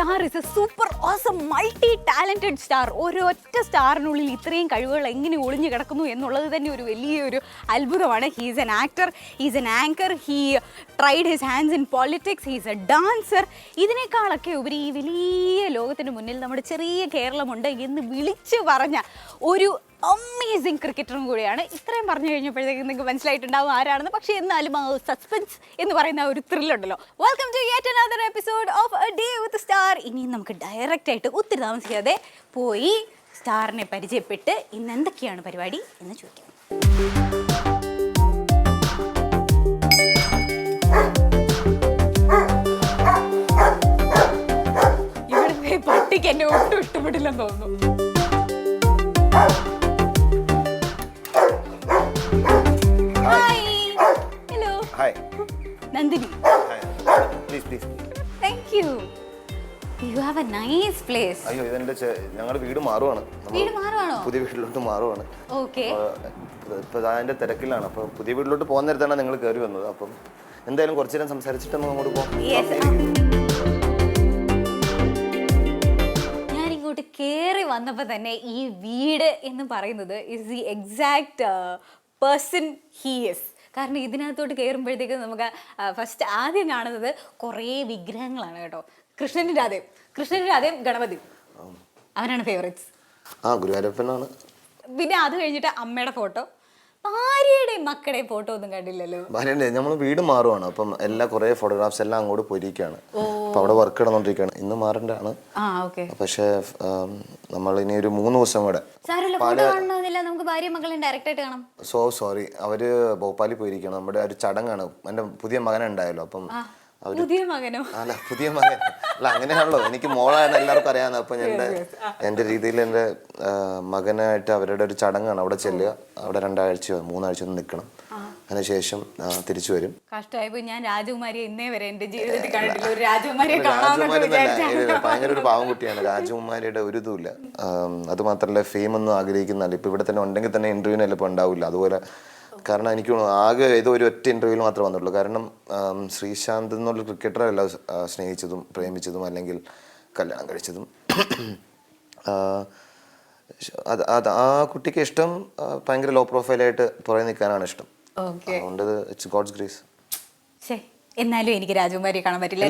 Star is A super awesome multi talented star. ഒരൊറ്റ സ്റ്റാറിനുള്ളിൽ ഇത്രയും കഴിവുകൾ എങ്ങനെ ഒളിഞ്ഞു കിടക്കുന്നു എന്നുള്ളത് തന്നെ ഒരു വലിയൊരു അത്ഭുതമാണ്. He is an actor, he is an anchor, he tried his hands in politics, he is a dancer. ഇതിനേക്കാളൊക്കെ ഉപരി ഈ വലിയ ലോകത്തിന് മുന്നിൽ നമ്മുടെ ചെറിയ കേരളമുണ്ട് എന്ന് വിളിച്ചു പറഞ്ഞ ഒരു അമേസിങ് ക്രിക്കറ്ററും കൂടിയാണ്. ഇത്രയും പറഞ്ഞു കഴിഞ്ഞപ്പോഴത്തേക്കും നിങ്ങൾക്ക് മനസ്സിലായിട്ടുണ്ടാവും ആരാണെന്ന്. പക്ഷേ എന്നാലും ആ സസ്പെൻസ് എന്ന് പറയുന്ന ഒരു ത്രില്ലുണ്ടല്ലോ. Welcome to yet another episode of a day with star. ഇനി നമുക്ക് ഡയറക്റ്റ് ആയിട്ട് ഒത്തിരി താമസിക്കാതെ പോയി സ്റ്റാറിനെ പരിചയപ്പെട്ട് ഇന്ന് എന്തൊക്കെയാണ് പരിപാടി എന്ന് ചോദിക്കാം. ഇവിടുത്തെ പട്ടിക്ക് എന്നെ ഒട്ടും ഇഷ്ടപ്പെട്ടില്ലെന്ന് തോന്നുന്നു. Hi. Nandini. Hi. Please. Thank you. You have a nice place. അയ്യോ ഇതെന്റെ ഞങ്ങളുടെ വീട് മാറുവാണ്. വീട് മാറുവാണോ? പുതിയ വീട്ടിലോട്ട് മാറുവാണ്. ഓക്കെ. ഇപ്പൊ അതിന്റെ തിരക്കിലാണ്. അപ്പൊ പുതിയ വീട്ടിലോട്ട് പോകുന്ന നേരത്താണ് നിങ്ങൾ കയറി വന്നത്. അപ്പം എന്തായാലും കുറച്ചു നേരം സംസാരിച്ചിട്ട് നമുക്ക് അങ്ങോട്ട് പോകാം. ഞാൻ ഇങ്ങോട്ട് കയറി വന്നപ്പോൾ തന്നെ ഈ വീട് എന്ന് പറയുന്നത് is the exact person he is. കാരണം ഇതിനകത്തോട്ട് കയറുമ്പോഴത്തേക്ക് നമുക്ക് ഫസ്റ്റ് ആദ്യം കാണുന്നത് കുറേ വിഗ്രഹങ്ങളാണ് കേട്ടോ. കൃഷ്ണൻ്റെ രാധയും ഗണപതി അവനാണ് ഫേവറേറ്റ്സ്. ഗുരുവായൂരപ്പനാണ്. പിന്നെ അത് കഴിഞ്ഞിട്ട് അമ്മയുടെ ഫോട്ടോ, ഭാര്യയുടെയും മക്കളുടെയും ഫോട്ടോ ഒന്നും കണ്ടില്ലല്ലോ. ഭാര്യയുടെ നമ്മൾ വീട് മാറുവാണ്. അപ്പം കുറേ ഫോട്ടോഗ്രാഫ്സ് എല്ലാം അങ്ങോട്ട് പോയിരിക്കുകയാണ്. അപ്പൊ അവിടെ വർക്ക് നടന്നുകൊണ്ടിരിക്കുകയാണ്. ഇന്ന് മാറേണ്ടതാണ്. പക്ഷേ നമ്മൾ ഇനി ഒരു 3 ദിവസം കൂടെ. നമുക്ക് ഭാര്യ മക്കളെ ഡയറക്റ്റ് ആയിട്ട് കാണാം. സോറി, അവര് ഭോപ്പാലിൽ പോയിരിക്കണം. നമ്മുടെ ഒരു ചടങ്ങാണ്. എന്റെ പുതിയ മകനുണ്ടായല്ലോ. അപ്പം പുതിയ മകനോ? അല്ല, പുതിയ മകൻ അല്ല, അങ്ങനെയാണല്ലോ. എനിക്ക് മോളാണ് എല്ലാവർക്കും അറിയാവുന്നത്. അപ്പൊ എന്റെ രീതിയിൽ എന്റെ മകനായിട്ട് അവരുടെ ഒരു ചടങ്ങാണ്. അവിടെ ചെല്ലുക, അവിടെ 2 ആഴ്ചയോ 3 ആഴ്ചയോ നിൽക്കണം. അതിനുശേഷം തിരിച്ചു വരും. കഷ്ടമായിപ്പോ ഞാൻ രാജകുമാരിയെ ഇന്നേ വരെ എന്റെ ജീവിതത്തിൽ കണ്ടിട്ടില്ല. ഒരു രാജകുമാരി ഭയങ്കര ഒരു പാവം കുട്ടിയാണ്. രാജകുമാരിയുടെ ഒരു ഇതുമില്ല. അത് മാത്രമല്ല ഫെയിം ഒന്നും ആഗ്രഹിക്കുന്നില്ല. ഇപ്പൊ ഇവിടെ തന്നെ ഉണ്ടെങ്കിൽ തന്നെ ഇന്റർവ്യൂവിന് ചിലപ്പോൾ ഉണ്ടാവില്ല. അതുപോലെ കാരണം എനിക്ക് ആകെ ഏതോ ഒരു ഒറ്റ ഇന്റർവ്യൂവിൽ മാത്രമേ വന്നിട്ടുള്ളൂ. കാരണം ശ്രീശാന്ത് എന്നുള്ള ക്രിക്കറ്ററല്ല സ്നേഹിച്ചതും പ്രേമിച്ചതും അല്ലെങ്കിൽ കല്യാണം കഴിച്ചതും. അത് ആ കുട്ടിക്ക് ഇഷ്ടം ഭയങ്കര ലോ പ്രൊഫൈലായിട്ട് പുറകെ നിൽക്കാനാണ് ഇഷ്ടം. അതുകൊണ്ട് ഇറ്റ്സ് ഗോഡ്സ് ഗ്രേസ്. എന്നാലും എനിക്ക് രാജകുമാരിയെ കാണാൻ പറ്റില്ല.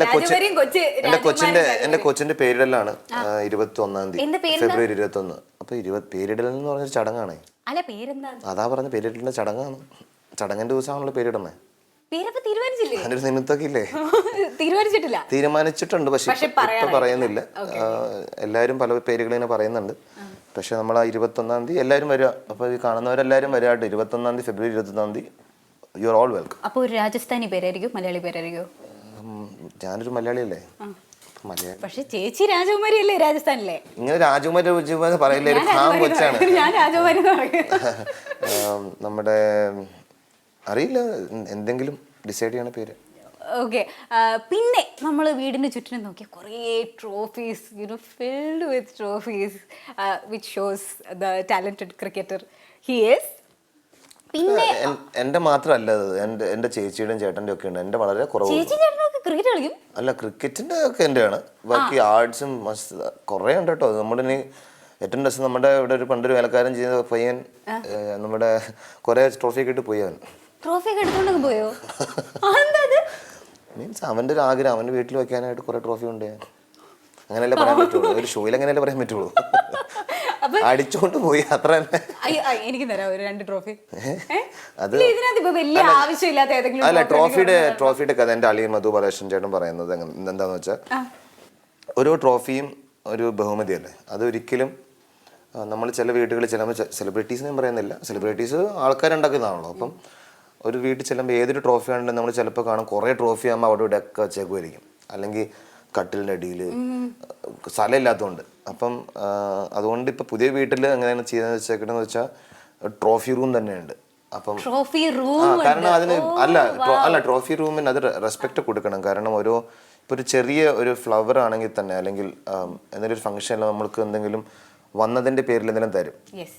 എന്റെ കൊച്ചിന്റെ പേരിടലാണ് 21-ാം തീയതി ഫെബ്രുവരി 21. അപ്പൊ പേരിടൽ എന്ന് പറഞ്ഞൊരു ചടങ്ങാണ്. അതാ പറഞ്ഞ പേരിടലിന്റെ ചടങ്ങാണ്. ചടങ്ങിന്റെ ദിവസമാണല്ലോ പേരിടണേ. അതിനൊരു നിമിത്തൊക്കെ ഇല്ലേ? തീരുമാനിച്ചിട്ടുണ്ട്. പക്ഷെ ഇപ്പൊ പറയുന്നില്ല. എല്ലാരും പല പേരുകൾ ഇങ്ങനെ പറയുന്നുണ്ട്. പക്ഷെ നമ്മൾ 21-ാം തീയതി എല്ലാവരും വരിക. അപ്പൊ ഈ കാണുന്നവരെല്ലാരും വരാട്ടോ. 21-ാം തീയതി ഫെബ്രുവരി 21-ാം തീയതി യു ആർ ഓൾ വെൽക്കം. അപ്പൊ ഒരു രാജസ്ഥാനി പേരായിരിക്കും, മലയാളി പേരായിരിക്കും? ഞാനൊരു മലയാളിയല്ലേ. പക്ഷെ ചേച്ചി രാജകുമാരി അല്ലേ രാജസ്ഥാനിലെ? ഇങ്ങനെ രാജകുമാരി പറയില്ലേ, കൊച്ചാണ്. നമ്മുടെ അറിയില്ല, എന്തെങ്കിലും ഡിസൈഡ് ചെയ്യണ പേര്. ഓക്കെ. പിന്നെ നമ്മൾ വീടിന് ചുറ്റിനും നോക്കിയ കുറേ trophies, filled with trophies which shows the talented cricketer he is. പിന്നെ എന്റെ മാത്രമല്ല, എന്റെ ചേച്ചിയുടെയും ചേട്ടന്റെ ഒക്കെ ഉണ്ട്. എന്റെ വളരെ കുറവ്. ക്രിക്കറ്റ് കളിക്കും? അല്ല, ക്രിക്കറ്റിന്റെ ഒക്കെ എന്റെയാണ്. ബാക്കി ആർട്സും കുറെ ഉണ്ട് കേട്ടോ. നമ്മളിനി ഏറ്റവും രസം, നമ്മുടെ ഇവിടെ ഒരു പണ്ടൊരു വേലക്കാരൻ ചെയ്ത പയ്യൻ നമ്മുടെ കുറെ ട്രോഫി ഒക്കെ ഇട്ട് പോയി. അവൻ ട്രോഫി ഒക്കെ എടുത്തോണ്ട് പോയോ? മീൻസ് അവന്റെ ഒരു ആഗ്രഹം, അവന്റെ വീട്ടിൽ വെക്കാനായിട്ട് കുറെ ട്രോഫി ഉണ്ട്. അങ്ങനെയല്ലേ പറയാൻ പറ്റുള്ളൂ. ഒരു ഷോയിൽ അങ്ങനെയല്ലേ പറയാൻ പറ്റുള്ളൂ. അടിച്ചോണ്ട് പോയി, അത്ര തന്നെ. എനിക്ക് തരാം ഒരു 2 ട്രോഫി. അത് അല്ല, ട്രോഫിയുടെ കഥ എന്റെ അളിയൻ മധു ബാലകൃഷ്ണൻ ചേട്ടൻ പറയുന്നത് എന്താന്ന് വെച്ചാൽ, ഓരോ ട്രോഫിയും ഒരു ബഹുമതിയല്ലേ. അത് ഒരിക്കലും നമ്മൾ ചില വീടുകളിൽ ചെല്ലുമ്പോൾ, സെലിബ്രിറ്റീസ് ഞാൻ പറയുന്നില്ല, സെലിബ്രിറ്റീസ് ആൾക്കാരുണ്ടാക്കുന്നതാണല്ലോ. അപ്പം ഒരു വീട്ടിൽ ചെല്ലുമ്പോൾ ഏതൊരു ട്രോഫി ആണെങ്കിലും നമ്മൾ ചിലപ്പോൾ കാണും കുറേ ട്രോഫി ആകുമ്പോൾ അവിടെ ഇവിടെ ഒക്കെ വെച്ചേക്കുമായിരിക്കും. അല്ലെങ്കിൽ കട്ടിലിൻ്റെ അടിയിൽ സ്ഥലമില്ലാത്തതുകൊണ്ട്. അപ്പം അതുകൊണ്ട് ഇപ്പം പുതിയ വീട്ടിൽ എങ്ങനെയാണ് ചെയ്തെന്ന് വെച്ചേക്കണെന്ന് വെച്ചാൽ ട്രോഫി റൂം തന്നെയുണ്ട്. അപ്പം കാരണം അതിന് അല്ല ട്രോഫി റൂമിന് അത് റെസ്പെക്റ്റ് കൊടുക്കണം. കാരണം ഇപ്പോൾ ഒരു ചെറിയ ഒരു ഫ്ലവർ ആണെങ്കിൽ തന്നെ, അല്ലെങ്കിൽ എന്തെങ്കിലും ഒരു ഫംഗ്ഷനിൽ നമ്മൾക്ക് എന്തെങ്കിലും വന്നതിൻ്റെ പേരിൽ എന്തെങ്കിലും തരും.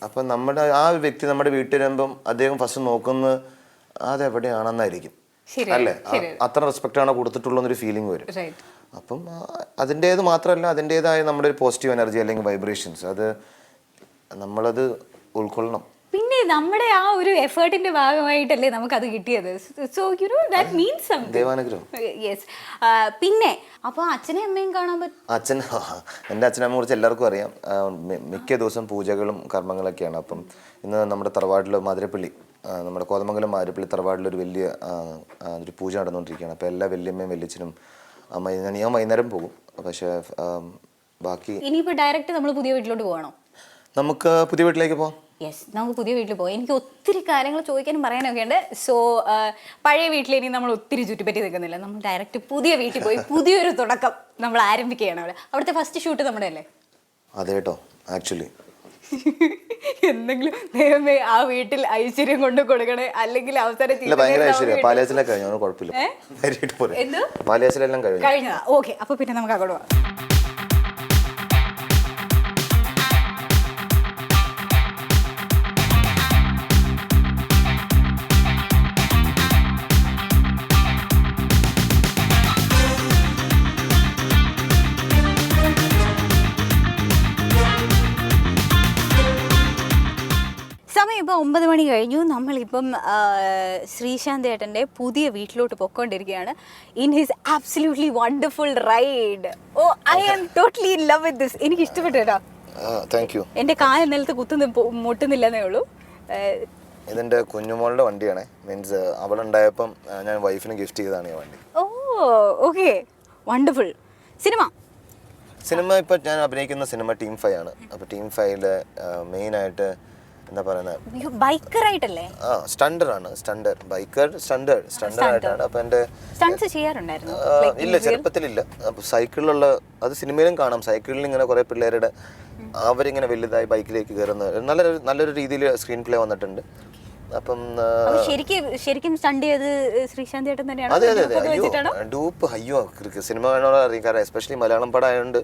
അപ്പം നമ്മുടെ ആ വ്യക്തി നമ്മുടെ വീട്ടിൽ വരുമ്പം അദ്ദേഹം ഫസ്റ്റ് നോക്കുന്നത് അതെവിടെയാണെന്നായിരിക്കും. അല്ലേ? അത്ര റെസ്പെക്റ്റ് ആണോ കൊടുത്തിട്ടുള്ളൂ എന്നൊരു ഫീലിംഗ് വരും. അപ്പം അതിൻ്റേത് മാത്രമല്ല, അതിൻ്റേതായ നമ്മുടെ ഒരു പോസിറ്റീവ് എനർജി അല്ലെങ്കിൽ വൈബ്രേഷൻസ്, അത് നമ്മളത് ഉൾക്കൊള്ളണം. പിന്നെ നമ്മുടെ ആ ഒരു എഫേർട്ടിന്റെ ഭാഗമായിട്ടല്ലേ നമുക്കത് കിട്ടിയത്. So you know that means something. ദൈവാനുഗ്രഹം. യെസ്. പിന്നെ അപ്പോൾ അച്ഛനെയും അമ്മയും കാണാൻ പറ്റും. എൻ്റെ അച്ഛനമ്മയെ കുറിച്ച് എല്ലാവർക്കും അറിയാം. മിക്ക ദിവസം പൂജകളും കർമ്മങ്ങളൊക്കെയാണ്. അപ്പം ഇന്ന് നമ്മുടെ തറവാട്ടിൽ മാതിരപ്പള്ളി, നമ്മുടെ കോതമംഗലം മാതിരപ്പള്ളി തറവാട്ടിലൊരു വലിയ ഒരു പൂജ നടന്നുകൊണ്ടിരിക്കുകയാണ്. അപ്പോൾ എല്ലാ വല്യമ്മയും വല്യച്ഛനും ഞാൻ വൈകുന്നേരം പോകും. പക്ഷേ ബാക്കി ഇനിയിപ്പോൾ ഡയറക്റ്റ് നമ്മൾ പുതിയ വീട്ടിലോട്ട് പോകണോ? നമുക്ക് പുതിയ വീട്ടിലേക്ക് പോകാം. യെസ്, നമുക്ക് പുതിയ വീട്ടിൽ പോകാം. എനിക്ക് ഒത്തിരി കാര്യങ്ങൾ ചോദിക്കാനും പറയാനൊക്കെ ഉണ്ട്. സോ പഴയ വീട്ടിൽ ഇനി നമ്മൾ ഒത്തിരി ചുറ്റിപ്പറ്റി നിൽക്കുന്നില്ല. നമ്മൾ ഡയറക്റ്റ് പുതിയ വീട്ടിൽ പോയി പുതിയൊരു തുടക്കം നമ്മൾ ആരംഭിക്കുകയാണ്. അവിടുത്തെ ഫസ്റ്റ് ഷൂട്ട് നമ്മുടെ അല്ലേ? അതെ കേട്ടോ. ആക്ച്വലി എന്തെങ്കിലും ദൈവമേ ആ വീട്ടിൽ ഐശ്വര്യം കൊണ്ട് കൊടുക്കണേ, അല്ലെങ്കിൽ അവസരം ഭയങ്കര ഐശ്വര്യം. പാലിയാച്ചിലെ കഴിഞ്ഞു, കുഴപ്പമില്ല. പാലിയാച്ചിലെല്ലാം കഴിഞ്ഞതാ. ഓക്കെ, അപ്പൊ പിന്നെ നമുക്ക് അങ്ങോട്ട് പോകാം. സമയം ഇപ്പോൾ 9 മണി കഴിഞ്ഞു. നമ്മളിപ്പം ശ്രീശാന്ത് ഏട്ടൻ്റെ പുതിയ വീട്ടിലോട്ട് പൊയ്ക്കൊണ്ടിരിക്കുകയാണ്. In his absolutely wonderful ride. Oh, I am totally in love with this. എനിക്ക് ഇഷ്ടപ്പെട്ടു കേട്ടോ. Thank you. എൻ്റെ കാല് നിലത്ത് മുട്ടുന്നില്ലെന്നേ ഉള്ളൂ. ഇതെൻ്റെ കുഞ്ഞുമോളുടെ വണ്ടിയാണ്. മീൻസ് അവളുണ്ടായപ്പം ഞാൻ വൈഫിന് ഗിഫ്റ്റ് ചെയ്തതാണ് ഈ വണ്ടി. ഓ, ഓക്കെ, വണ്ടർഫുൾ. സിനിമ ഇപ്പം ഞാൻ അഭിനയിക്കുന്ന സിനിമ ടീം 5 ആണ്. അപ്പോൾ ടീം 5 മെയിനായിട്ട് എന്താ പറയുന്നത്, ബൈക്കറായിട്ടല്ലേ? സ്റ്റണ്ടറാണ്. സ്റ്റണ്ടറായിട്ടാണ്. അപ്പോൾ എൻ്റെ ഇല്ല, ചെറുപ്പത്തിലില്ല. അപ്പോൾ സൈക്കിളിലുള്ള അത് സിനിമയിലും കാണാം. സൈക്കിളിൽ ഇങ്ങനെ കുറേ പിള്ളേരുടെ അവരിങ്ങനെ വലുതായി ബൈക്കിലേക്ക് കയറുന്ന നല്ലൊരു രീതിയിൽ സ്ക്രീൻ പ്ലേ വന്നിട്ടുണ്ട്. അപ്പം ശരിക്കും സ്റ്റണ്ട് ചെയ്ത് ശ്രീശാന്ത് ഏട്ടൻ തന്നെയാണ്. അതെ അതെ അതെ. ഡൂപ്പ് അയ്യോ സിനിമ കാണാൻ അറിയാം. കാരണം എസ്പെഷ്യലി മലയാളം പടം ആയതുകൊണ്ട്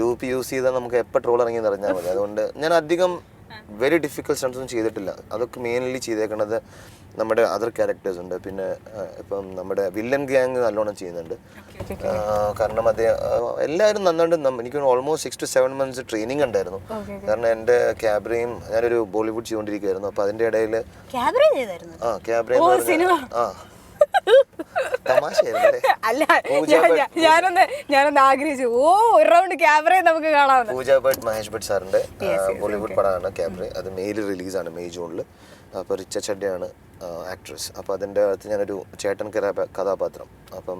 ഡൂപ്പ് യൂസ് ചെയ്താൽ നമുക്ക് എപ്പോൾ ട്രോൾ ഇറങ്ങി അറിഞ്ഞാൽ മതി. അതുകൊണ്ട് ഞാൻ അധികം വെരി ഡിഫിക്കൽട്ട് സ്റ്റണ്ട്സ് ഒന്നും ചെയ്തിട്ടില്ല. അതൊക്കെ മെയിൻലി ചെയ്തേക്കണത് നമ്മുടെ അതർ ക്യാരക്ടേഴ്സ് ഉണ്ട്. പിന്നെ ഇപ്പം നമ്മുടെ വില്ലൻ ഗ്യാങ് നല്ലോണം ചെയ്യുന്നുണ്ട്. കാരണം അത് എല്ലാവരും നന്നായിട്ട് എനിക്ക് ഓൾമോസ്റ്റ് 6 to 7 months ട്രെയിനിങ് ഉണ്ടായിരുന്നു. കാരണം എൻ്റെ ക്യാബ്രയും ഞാനൊരു ബോളിവുഡ് ചെയ്തുകൊണ്ടിരിക്കുകയായിരുന്നു. അപ്പോൾ അതിൻ്റെ ഇടയിൽ ഞാനൊന്ന് ആഗ്രഹിച്ചു. ഒരു റൗണ്ട് ക്യാമറ നമുക്ക് കാണാം. പൂജ ഭട്ട്, മഹേഷ് ഭട്ട് സാറിന്റെ ബോളിവുഡ് പടമാണ് ക്യാമറ. അത് മെയിൽ റിലീസാണ്, മെയ് ജൂണിൽ. അപ്പോൾ റിച്ച ചഡ്ഡയാണ് ആക്ട്രസ്. അപ്പോൾ അതിൻ്റെ അകത്ത് ഞാനൊരു ചേട്ടൻ കഥാപാത്രം. അപ്പം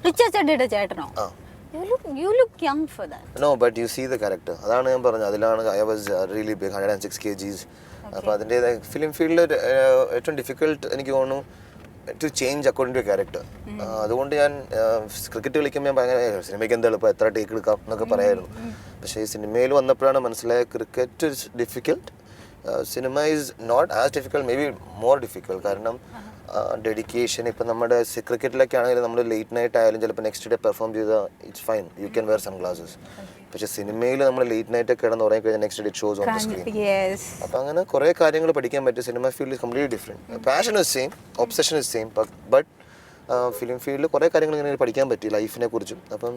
റിച്ച ചഡ്ഡയുടെ ചേട്ടനോ? You look young for that. No, but you see the character. അതാണ് ഞാൻ പറഞ്ഞത്. അതിലാണ് I was really big, 106 kgs. അപ്പോൾ അതിൻ്റെ ഫിലിം ഫീൽഡിൽ ഏറ്റവും ഡിഫിക്കൽട്ട് എനിക്ക് തോന്നുന്നു to change according to character. അതുകൊണ്ട് ഞാൻ ക്രിക്കറ്റ് കളിക്കുമ്പോൾ ഞാൻ ഭയങ്കര സിനിമയ്ക്ക് എന്താ എളുപ്പം, എത്ര ടേക്ക് എടുക്കാം എന്നൊക്കെ പറയായിരുന്നു. പക്ഷേ ഈ സിനിമയിൽ വന്നപ്പോഴാണ് മനസ്സിലായ cricket is difficult, cinema is not as difficult, maybe more difficult. കാരണം ഡെഡിക്കേഷൻ. ഇപ്പം നമ്മുടെ ക്രിക്കറ്റിലൊക്കെ ആണെങ്കിലും നമ്മൾ ലേറ്റ് നൈറ്റ് ആയാലും ചിലപ്പോൾ നെക്സ്റ്റ് ഡേ പെർഫോം ചെയ്താൽ it's fine, you can wear sunglasses. പക്ഷെ സിനിമയിൽ നമ്മൾ ലേറ്റ് നൈറ്റ് ഒക്കെ കിടന്ന് ഉറങ്ങി കഴിഞ്ഞാൽ next day shows on the screen. അപ്പം അങ്ങനെ കുറേ കാര്യങ്ങൾ പഠിക്കാൻ പറ്റും. Cinema field is completely different. Passion is same, obsession is same, but film ഫീൽഡിൽ കുറേ കാര്യങ്ങൾ ഇങ്ങനെ പഠിക്കാൻ പറ്റി ലൈഫിനെ കുറിച്ചും. അപ്പം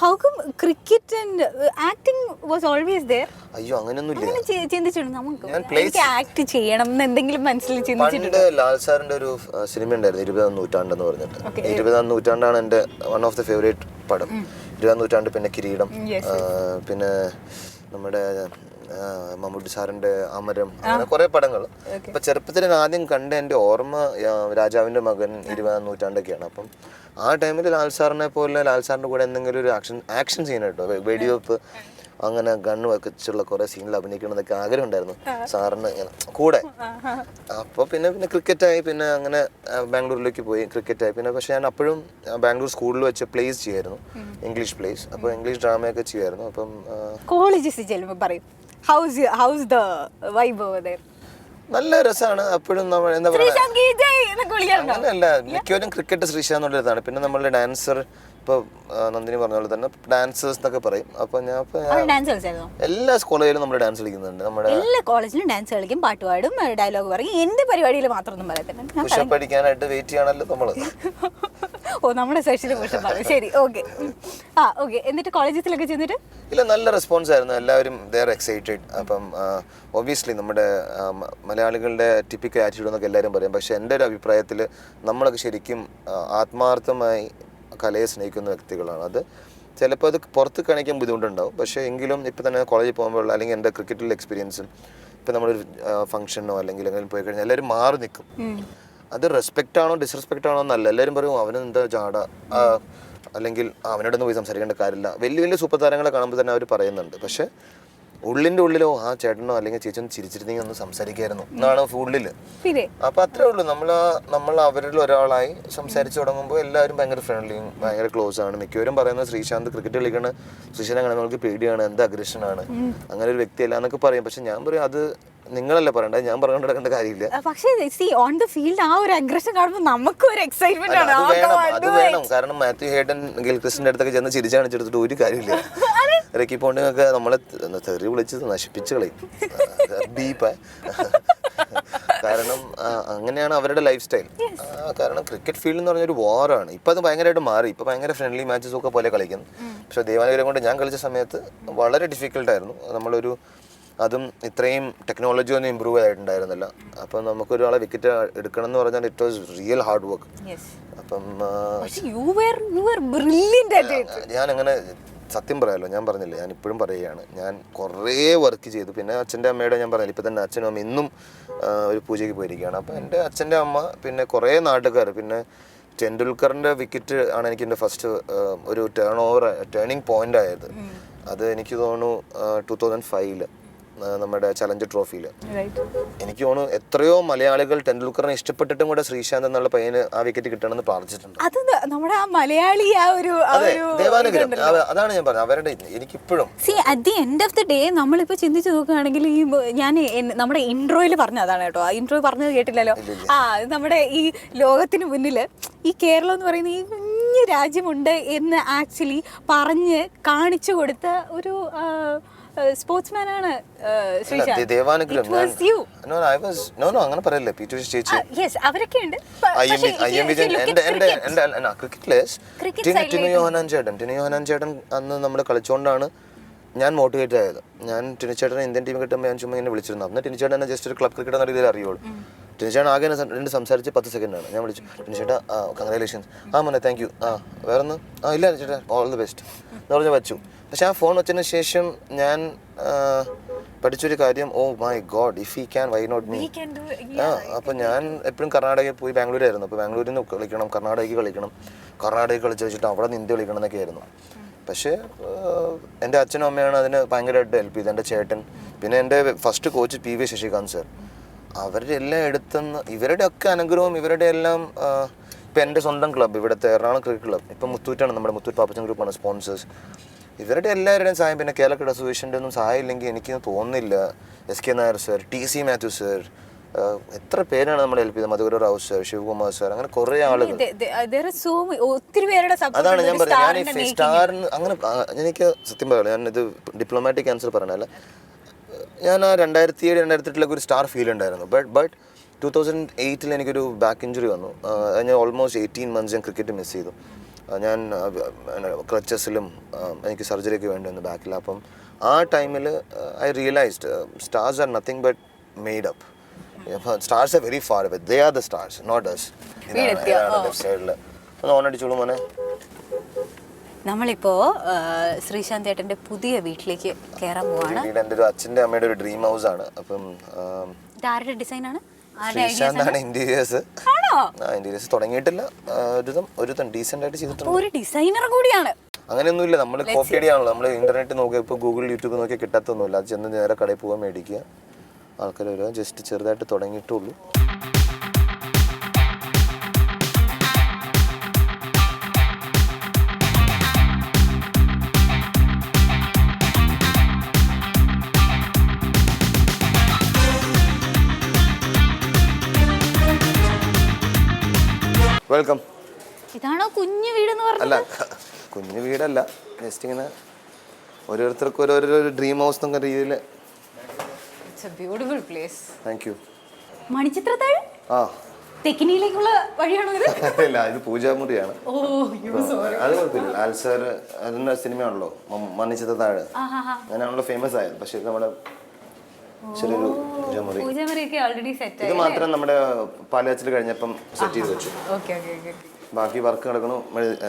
how come cricket and acting was always there? അയ്യോ അങ്ങനെയൊന്നുമില്ല. ചിന്തിച്ചിട്ടുണ്ട് നമുക്ക് ആക്ട് ചെയ്യണം എന്ന് എന്തെങ്കിലും മനസ്സിൽ ചിന്തിച്ചിട്ടുണ്ട്? പണ്ട് ലാൽ സാറിന്റെ ഒരു സിനിമ ഉണ്ടായിരുന്നു 20ാം നൂറ്റാണ്ടെന്ന് പറഞ്ഞിട്ട്. 20ാം നൂറ്റാണ്ടാണ് എൻ്റെ വൺ ഓഫ് ദ ഫേവറേറ്റ് പടം. 20ാം നൂറ്റാണ്ട്, പിന്നെ കിരീടം, പിന്നെ നമ്മുടെ മമ്മൂട്ടി സാറിന്റെ അമരം, അങ്ങനെ കുറെ പടങ്ങൾ. അപ്പൊ ചെറുപ്പത്തിൽ ഞാൻ ആദ്യം കണ്ട എൻ്റെ ഓർമ്മ രാജാവിന്റെ മകൻ 20ാം നൂറ്റാണ്ടൊക്കെയാണ്. അപ്പം ആ ടൈമിൽ ലാൽ സാറിനെ പോലെ ലാൽ സാറിന്റെ കൂടെ എന്തെങ്കിലും ഒരു ആക്ഷൻ സീൻ കേട്ടോ, വെടിവെപ്പ്, അങ്ങനെ ഗണ്ണ് വെച്ചുള്ള കുറെ സീനിൽ അഭിനയിക്കണം എന്നൊക്കെ ആഗ്രഹം ഉണ്ടായിരുന്നു സാറിന് ഇങ്ങനെ കൂടെ. അപ്പോൾ പിന്നെ ക്രിക്കറ്റായി. പിന്നെ അങ്ങനെ ബാംഗ്ലൂരിലേക്ക് പോയി, ക്രിക്കറ്റായി. പിന്നെ പക്ഷെ ഞാൻ അപ്പോഴും ബാംഗ്ലൂർ സ്കൂളിൽ വെച്ച് പ്ലേസ് ചെയ്യായിരുന്നു, ഇംഗ്ലീഷ് പ്ലേസ്. അപ്പോൾ ഇംഗ്ലീഷ് ഡ്രാമയൊക്കെ ചെയ്യുമായിരുന്നു. അപ്പം കോളേജ് ചെല്ലുമ്പോൾ പറയും how's the vibe over there? നല്ല രസമാണ്. അപ്പോഴും നമ്മൾ എന്താ പറയുക, അങ്ങനെയല്ല, മിക്കവരും ക്രിക്കറ്റ് ശ്രീശാന്ത് എന്നുള്ളതാണ്. പിന്നെ നമ്മളുടെ ഡാൻസർ, ഇപ്പോൾ നന്ദിനി പറഞ്ഞ പോലെ തന്നെ ഡാൻസേഴ്സ് എന്നൊക്കെ പറയും. അപ്പോൾ എല്ലാ കോളേജിലും നമ്മൾ ഡാൻസ് കളിക്കുന്നുണ്ട്. നമ്മുടെ എല്ലാ കോളേജിലും ഡാൻസ് കളിക്കും, പാട്ട് പാടും, ഡയലോഗ് പറയും. എന്റെ പരിപാടിയിൽ മാത്രമൊന്നും പറയത്തില്ല. പുഷപ്പ് അടിക്കാനായിട്ട് വെയിറ്റ് ചെയ്യണമല്ലോ നമ്മള്. ഓ നമ്മുടെ സെഷനിൽ പുഷപ്പാണ്. ശരി, ഓക്കെ. ഓക്കെ. എന്നിട്ട് കോളേജസിലൊക്കെ ചെന്നിട്ട് ഇല്ല, നല്ല റെസ്പോൺസ് ആയിരുന്നു. എല്ലാവരും ദേ ആർ എക്സൈറ്റഡ്. അപ്പം ഒബ്വിയസ്ലി നമ്മുടെ മലയാളികളുടെ ടിപ്പിക്കൽ ആറ്റിറ്റ്യൂഡ് എന്നൊക്കെ എല്ലാവരും പറയും. പക്ഷേ എൻ്റെ ഒരു അഭിപ്രായത്തിൽ നമ്മളൊക്കെ ശരിക്കും ആത്മാർത്ഥമായി കലയെ സ്നേഹിക്കുന്ന വ്യക്തികളാണ്. അത് ചിലപ്പോൾ അത് പുറത്ത് കാണിക്കാൻ ബുദ്ധിമുട്ടുണ്ടാവും. പക്ഷേ എങ്കിലും ഇപ്പോൾ തന്നെ കോളേജിൽ പോകുമ്പോൾ അല്ലെങ്കിൽ എൻ്റെ ക്രിക്കറ്റിലെ എക്സ്പീരിയൻസും ഇപ്പം നമ്മളൊരു ഫംഗ്ഷനോ അല്ലെങ്കിൽ എങ്ങനെ പോയി കഴിഞ്ഞാൽ എല്ലാവരും മാറി നിൽക്കും. അത് റെസ്പെക്റ്റ് ആണോ ഡിസ്റെസ്പെക്റ്റ് ആണോ എന്നല്ല. എല്ലാവരും പറയും അവനെന്താ ജാട, അല്ലെങ്കിൽ അവനോടൊന്നും പോയി സംസാരിക്കേണ്ട കാര്യമില്ല. വലിയ വലിയ സൂപ്പർ താരങ്ങളെ കാണുമ്പോൾ തന്നെ അവർ പറയുന്നുണ്ട്. പക്ഷേ ഉള്ളിൻ്റെ ഉള്ളിലോ ആ ചേട്ടനോ അല്ലെങ്കിൽ ചേച്ചി ചിരിച്ചിരുന്നെങ്കിൽ ഒന്ന് സംസാരിക്കായിരുന്നു എന്നാണ് ഉള്ളിൽ. അപ്പം അത്രേ ഉള്ളൂ. നമ്മൾ അവരിൽ ഒരാളായി സംസാരിച്ച് തുടങ്ങുമ്പോൾ എല്ലാവരും ഭയങ്കര ഫ്രണ്ട്ലിയും ഭയങ്കര ക്ലോസ് ആണ്. മിക്കവരും പറയുന്നത് ശ്രീശാന്ത് ക്രിക്കറ്റ് കളിക്കണ ശ്രീശാന്ത് കാണാൻ നമുക്ക് പേടിയാണ്, എന്ത് അഗ്രഷനാണ്, അങ്ങനെ ഒരു വ്യക്തിയല്ല എന്നൊക്കെ പറയും. പക്ഷെ ഞാൻ പറയും അത് നിങ്ങളല്ലേ പറയണ്ടത്, ഞാൻ പറഞ്ഞു നടക്കേണ്ട കാര്യമില്ല. പക്ഷേ ഓൺ ദ ഫീൽഡ് ആ ഒരു അഗ്രഷൻ കാണുമ്പോൾ നമുക്ക് ഒരു എക്സൈറ്റ്മെന്റ് ആണ്. അത് വേണം. കാരണം മാത്യു ഹേഡൻ ഗിൽക്രിസ്റ്റിന്റെ അടുത്തൊക്കെ ചെന്ന് ചിരിച്ചു കാണിച്ചെടുത്തിട്ട് ഒരു കാര്യമില്ല. റെക്കി പോണ്ടിങ്ങൊക്കെ നമ്മളെ തെറി വിളിച്ച് നശിപ്പിച്ച് കളയും. കാരണം അങ്ങനെയാണ് അവരുടെ ലൈഫ് സ്റ്റൈൽ. കാരണം ക്രിക്കറ്റ് ഫീൽഡ് എന്ന് പറഞ്ഞൊരു വാറാണ്. ഇപ്പം അത് ഭയങ്കരമായിട്ട് മാറി. ഇപ്പം ഭയങ്കര ഫ്രണ്ട്ലി മാച്ചസ് ഒക്കെ പോലെ കളിക്കുന്നു. പക്ഷെ ദേവാനഗരം കൊണ്ട് ഞാൻ കളിച്ച സമയത്ത് വളരെ ഡിഫിക്കൽട്ടായിരുന്നു. നമ്മളൊരു അതും ഇത്രയും ടെക്നോളജി ഒന്നും ഇമ്പ്രൂവ് ആയിട്ടുണ്ടായിരുന്നില്ല. അപ്പം നമുക്കൊരാളെ വിക്കറ്റ് എടുക്കണം എന്ന് പറഞ്ഞാൽ it was real hard work. അപ്പം ഞാൻ അങ്ങനെ സത്യം പറയാമല്ലോ, ഞാൻ പറഞ്ഞില്ലേ, ഞാൻ ഇപ്പോഴും പറയുകയാണ്, ഞാൻ കുറേ വർക്ക് ചെയ്തു. പിന്നെ അച്ഛൻ്റെ അമ്മയുടെ ഞാൻ പറഞ്ഞില്ല, ഇപ്പം തന്നെ അച്ഛനും അമ്മ ഇന്നും ഒരു പൂജയ്ക്ക് പോയിരിക്കുകയാണ്. അപ്പം എൻ്റെ അച്ഛൻ്റെ അമ്മ, പിന്നെ കുറേ നാട്ടുകാർ, പിന്നെ ടെണ്ടുൽക്കറിൻ്റെ വിക്കറ്റ് ആണ് എനിക്ക് എൻ്റെ ഫസ്റ്റ് ഒരു ടേണിംഗ് പോയിന്റ് ആയത്. അത് എനിക്ക് തോന്നുന്നു 2005 നമ്മുടെ ചലഞ്ചർ ട്രോഫിയിൽ. എനിക്ക് തോന്നുന്നു എത്രയോ മലയാളികൾ ടെണ്ടുൽക്കറിനെ ഇഷ്ടപ്പെട്ടിട്ടും കൂടെ ശ്രീശാന്ത് എന്നുള്ള പയ്യന് ആ വിക്കറ്റ് കിട്ടണമെന്ന് പ്രാർത്ഥിച്ചിട്ടുണ്ട്. അത് നമ്മുടെ ആ മലയാളി ദേവാനഗരം, അതാണ് ഞാൻ പറഞ്ഞത്. അവരുടെ എനിക്കിപ്പോഴും at the end of the day നമ്മളിപ്പോൾ ചിന്തിച്ച് നോക്കുകയാണെങ്കിൽ ഈ ഞാൻ നമ്മുടെ ഇൻട്രോയിൽ പറഞ്ഞതാണ് കേട്ടോ, ആ ഇൻട്രോ പറഞ്ഞത് കേട്ടില്ലല്ലോ. നമ്മുടെ ഈ ലോകത്തിന് മുന്നിൽ ഈ കേരളം എന്ന് പറയുന്ന ഈ കുഞ്ഞു രാജ്യമുണ്ട് എന്ന് ആക്ച്വലി പറഞ്ഞ് കാണിച്ചു കൊടുത്ത ഒരു സ്പോർട്സ്മാൻ ആണ് ശ്രീശാന്ത്. അങ്ങനെ പറയല്ലേ, പി ടി ഉഷ ചേച്ചി, അവരൊക്കെ ഉണ്ട്. ടിനു യോഹനാൻ ചേട്ടൻ അന്ന് നമ്മൾ കളിച്ചുകൊണ്ടാണ് ഞാൻ മോട്ടിവേറ്റ് ആയത്. ഞാൻ ടിനു ചേട്ടനെ ഇന്ത്യൻ ടീം കിട്ടുമ്പോൾ ഞാൻ ചുമ്മാ ഇങ്ങനെ വിളിച്ചിരുന്നു. അന്ന് ടിനു ചേട്ടൻ ജസ്റ്റ് ഒരു ക്ലബ് ക്രിക്കറ്റ് എന്ന രീതിയിൽ അറിയുള്ളൂ. ടിനു ചേട്ടൻ ആകെ രണ്ട് സംസാരിച്ച് 10 സെക്കൻഡാണ്. ഞാൻ വിളിച്ചു, ടിനു ചേട്ടാ കൺഗ്രാലേഷൻസ്, മോനെ താങ്ക് യു, വേറൊന്ന് ഇല്ല ചേട്ടാ ഓൾ ദി ബെസ്റ്റ് എന്ന് പറഞ്ഞ് വച്ചു. പക്ഷെ ആ ഫോൺ വെച്ചതിന് ശേഷം ഞാൻ പഠിച്ചൊരു കാര്യം, oh my God, if he can why not me. അപ്പോൾ ഞാൻ എപ്പോഴും കർണാടകയിൽ പോയി, ബാംഗ്ലൂരായിരുന്നു. അപ്പോൾ ബാംഗ്ലൂരിൽ നിന്ന് കളിക്കണം, കർണാടകയ്ക്ക് കളിക്കണം, കർണാടകയ്ക്ക് കളിച്ച് വെച്ചിട്ട് അവിടെ നിന്ന് ഇന്ത്യ കളിക്കണം എന്നൊക്കെ ആയിരുന്നു. പക്ഷേ എൻ്റെ അച്ഛനും അമ്മയാണ് അതിന് ഭയങ്കരമായിട്ട് ഹെൽപ്പ് ചെയ്തത്, എൻ്റെ ചേട്ടൻ. പിന്നെ എൻ്റെ first coach PV Sasikanth sir. അവരുടെ എല്ലാം എടുത്തുനിന്ന് ഇവരുടെ ഒക്കെ അനുഗ്രഹവും ഇവരുടെ എല്ലാം. ഇപ്പം എൻ്റെ സ്വന്തം ക്ലബ്ബ്, ഇവിടുത്തെ എറണാകുളം ക്രിക്കറ്റ് ക്ലബ്ബ്, ഇപ്പം മുത്തൂറ്റാണ്, നമ്മുടെ മുത്തൂറ്റ് പാപ്പച്ചൻ ഗ്രൂപ്പാണ് സ്പോൺസേഴ്സ്. ഇവരുടെ എല്ലാവരുടെയും സഹായം, പിന്നെ കേരളക്കട അസോസിയേഷൻ്റെ ഒന്നും സഹായം ഇല്ലെങ്കിൽ എനിക്ക് തോന്നുന്നില്ല. SK Nair sir, TC Mathew sir, എത്ര പേരാണ് നമ്മൾ ഹെൽപ്പ് ചെയ്തത്, മധുര റാവു സർ, ശിവകുമാർ സർ, അങ്ങനെ കുറേ ആളുകൾ. അതാണ് ഞാൻ പറഞ്ഞത്. ഞാൻ ഈ സ്റ്റാറിന് അങ്ങനെ എനിക്ക് സത്യം പറയാം, ഞാനിത് ഡിപ്ലോമാറ്റിക് ആൻസർ പറഞ്ഞല്ല. ഞാൻ ആ 2007-2008 ഒരു സ്റ്റാർ ഫീൽ ഉണ്ടായിരുന്നു. ബട്ട് 2008 എനിക്കൊരു ബാക്ക് ഇഞ്ചുറി വന്നു. ഞാൻ ഓൾമോസ്റ്റ് 18 months ഞാൻ ക്രിക്കറ്റ് മിസ് ചെയ്തു. ഞാൻ ക്ലച്ചസിലും എനിക്ക് സർജറിക്ക് വേണ്ടി വന്നു ബാക്കിൽ. അപ്പം ആ ടൈമിൽ I realised stars are nothing but made up. Stars are very far away, they are the stars, not us. Left സൈഡിൽ ഒന്ന് ഓൺ അടിച്ചോളൂ മോനെ. നമ്മളിപ്പോ ശ്രീശാന്ത് ഏട്ടന്റെ പുതിയ വീട്ടിലേക്ക് കയറാൻ പോവാണ്. എൻ്റെ ഒരു അച്ഛൻ്റെ അമ്മയുടെ ഒരു ഡ്രീം ഹൗസ് ആണ്. അപ്പം ആരുടെ ഡിസൈൻ ആണ്? ശ്രീശാന്താണ് ഇന്റീരിയേഴ്സ്. ഇന്റീരിയേഴ്സ് തുടങ്ങിയിട്ടില്ല, ഒരു ഡീസെന്റ് ആയിട്ട് ചെയ്തിട്ടുണ്ട്. ഒരു ഡിസൈനർ കൂടിയാണ്. അങ്ങനെയൊന്നുമില്ല, നമ്മൾ കോപ്പി അടിയാണല്ലോ. നമ്മൾ ഇന്റർനെറ്റ് നോക്കിയാൽ ഇപ്പോൾ ഗൂഗിൾ യൂട്യൂബ് നോക്കിയാൽ കിട്ടാത്തൊന്നുമില്ല. അത് ചെന്ന് നേരെ കടയിൽ പോകാൻ മേടിക്കുക, ആൾക്കാർ വരിക. ജസ്റ്റ് ചെറുതായിട്ട് തുടങ്ങിയിട്ടുള്ളൂ. വെൽക്കം. ഇതാണോ കുഞ്ഞു വീടെന്ന് പറഞ്ഞത്? അല്ല, കുഞ്ഞു വീടല്ല, ജസ്റ്റ് ഇങ്ങനെ ഓരോരുത്തർക്കും ഓരോരോ ഡ്രീം ഹൗസ് എന്നൊക്കെ രീതിയിൽ. It's A beautiful place. Thank you. Manichitrathazhu? ആ, തെക്കിനിയിലേക്കുള്ള വഴിയാണോ ഇത്? ഇല്ല, ഇത് പൂജാമുറിയാണ്. ഓ അത് കുഴപ്പമില്ല. ആൽസർ അതിന്റെ സിനിമയാണല്ലോ മണ്ണിച്ചത് താഴെ, അങ്ങനെയാണല്ലോ ഫേമസ് ആയത്. പക്ഷെ ഇത് നമ്മുടെ ചെറിയൊരു പൂജാമുറി. പൂജാമുറിയൊക്കെ ഓൾറെഡി സെറ്റ് ഇത് മാത്രം നമ്മുടെ പാലച്ചിൽ കഴിഞ്ഞപ്പം സെറ്റ് ചെയ്ത് വെച്ചു. Okay okay okay. ബാക്കി വർക്ക് നടക്കണു.